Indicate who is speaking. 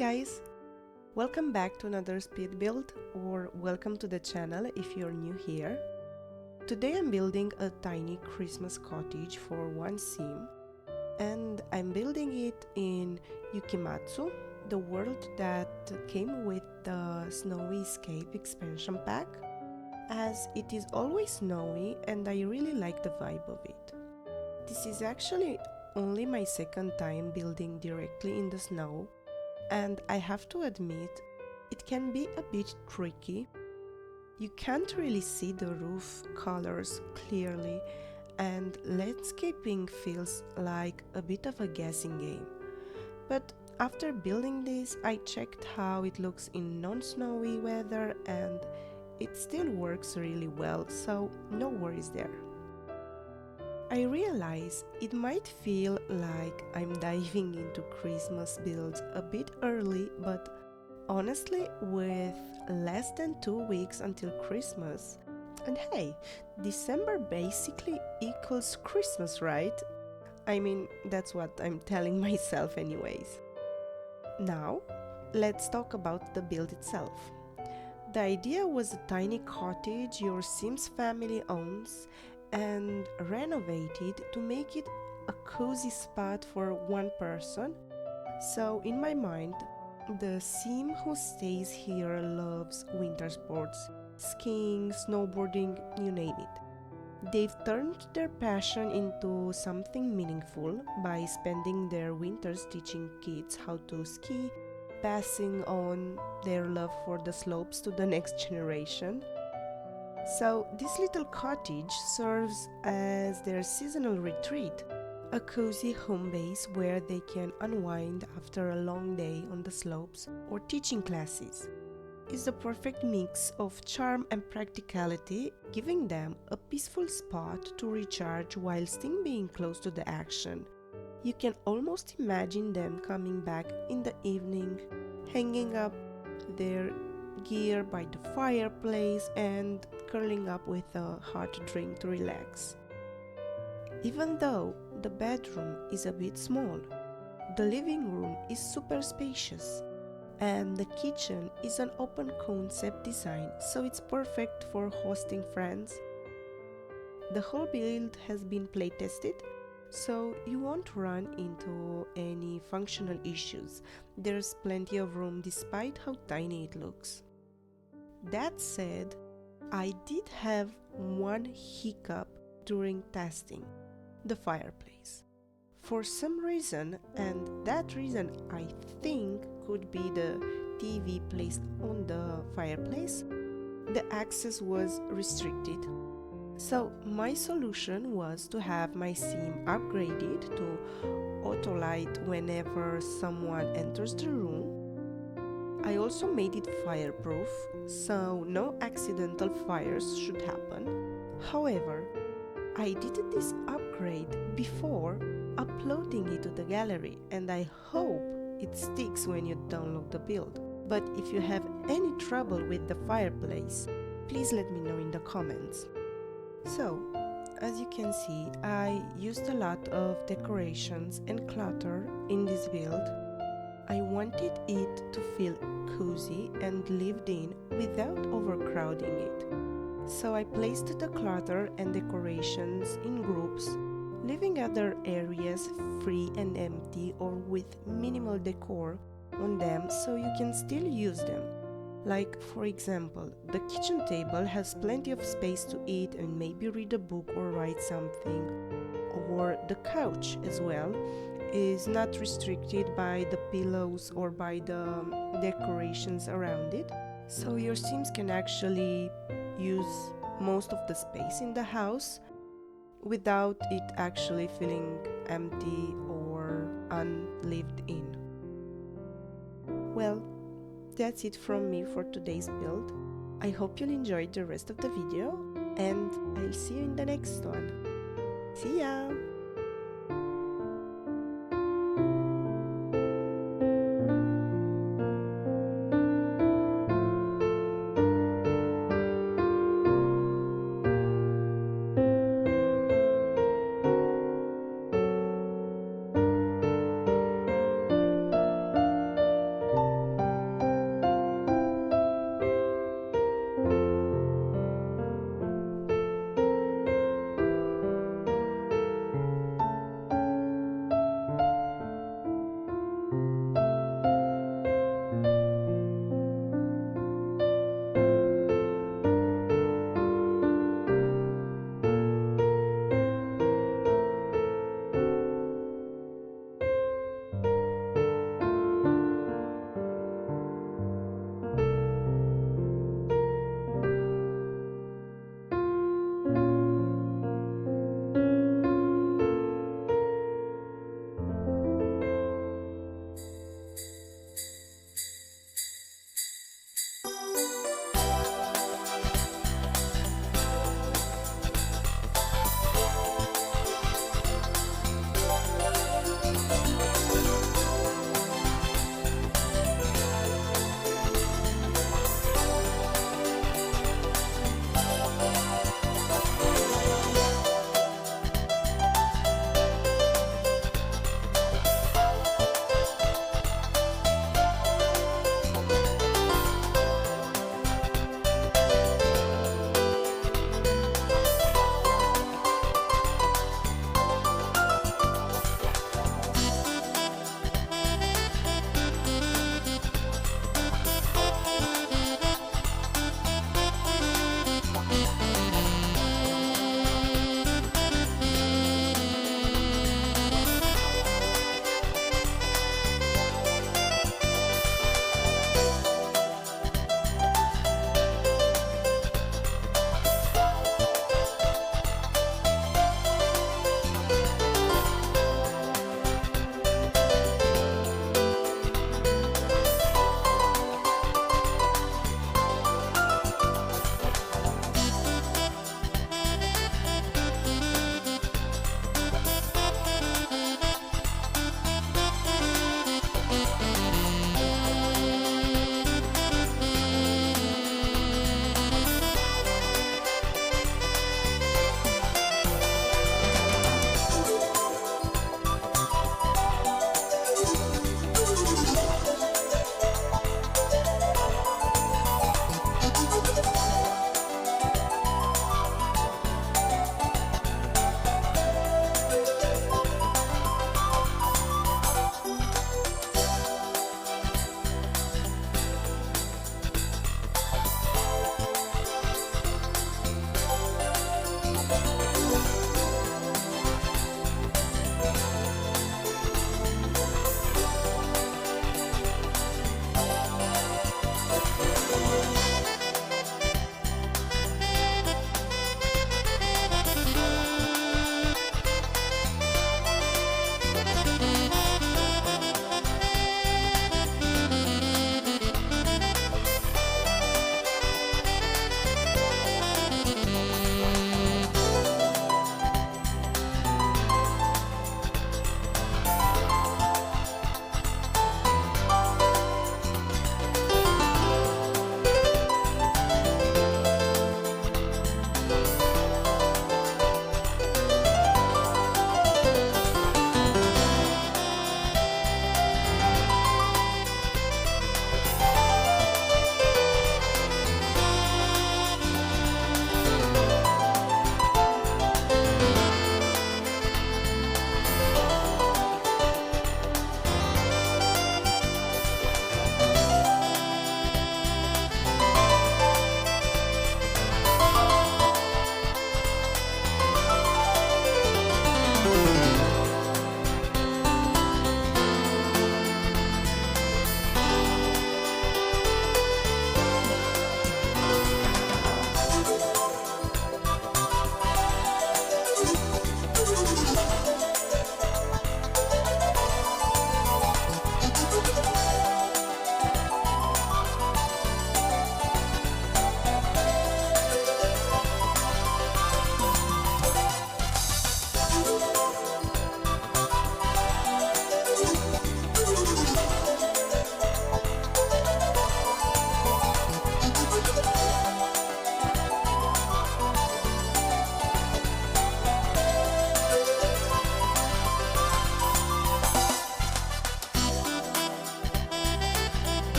Speaker 1: guys! Welcome back to another speed build, or welcome to the channel if you're new here. Today I'm building a tiny Christmas cottage for one sim, and I'm building it in Yukimatsu, the world that came with the Snowy Escape expansion pack, as it is always snowy and I really like the vibe of it. This is actually only my second time building directly in the snow, and I have to admit, it can be a bit tricky. You can't really see the roof colors clearly, and landscaping feels like a bit of a guessing game. But after building this, I checked how it looks in non-snowy weather, and it still works really well, so no worries there. I realize it might feel like I'm diving into Christmas builds a bit early, but honestly, with less than 2 weeks until Christmas, and hey, December basically equals Christmas, right? I mean, that's what I'm telling myself anyways. Now, let's talk about the build itself. The idea was a tiny cottage your Sims family owns and renovated to make it a cozy spot for one person. So in my mind, the sim who stays here loves winter sports, skiing, snowboarding, you name it. They've turned their passion into something meaningful by spending their winters teaching kids how to ski, passing on their love for the slopes to the next generation. So this little cottage serves as their seasonal retreat, a cozy home base where they can unwind after a long day on the slopes or teaching classes. It's the perfect mix of charm and practicality, giving them a peaceful spot to recharge while still being close to the action. You can almost imagine them coming back in the evening, hanging up their gear by the fireplace and curling up with a hot drink to relax. Even though the bedroom is a bit small, the living room is super spacious, and the kitchen is an open concept design, so it's perfect for hosting friends. The whole build has been play tested, so you won't run into any functional issues. There's plenty of room despite how tiny it looks. That said, I did have one hiccup during testing: the fireplace. For some reason, and that reason I think could be the TV placed on the fireplace, the access was restricted. So my solution was to have my sim upgraded to auto light whenever someone enters the room. I also made it fireproof, so no accidental fires should happen. However, I did this upgrade before uploading it to the gallery, and I hope it sticks when you download the build. But if you have any trouble with the fireplace, please let me know in the comments. So, as you can see, I used a lot of decorations and clutter in this build. I wanted it to feel cozy and lived in without overcrowding it. So I placed the clutter and decorations in groups, leaving other areas free and empty or with minimal decor on them so you can still use them. Like, for example, the kitchen table has plenty of space to eat and maybe read a book or write something. Or the couch as well is not restricted by the pillows or by the decorations around it. So your Sims can actually use most of the space in the house without it actually feeling empty or unlived in. Well, that's it from me for today's build. I hope you'll enjoy the rest of the video, and I'll see you in the next one. See ya!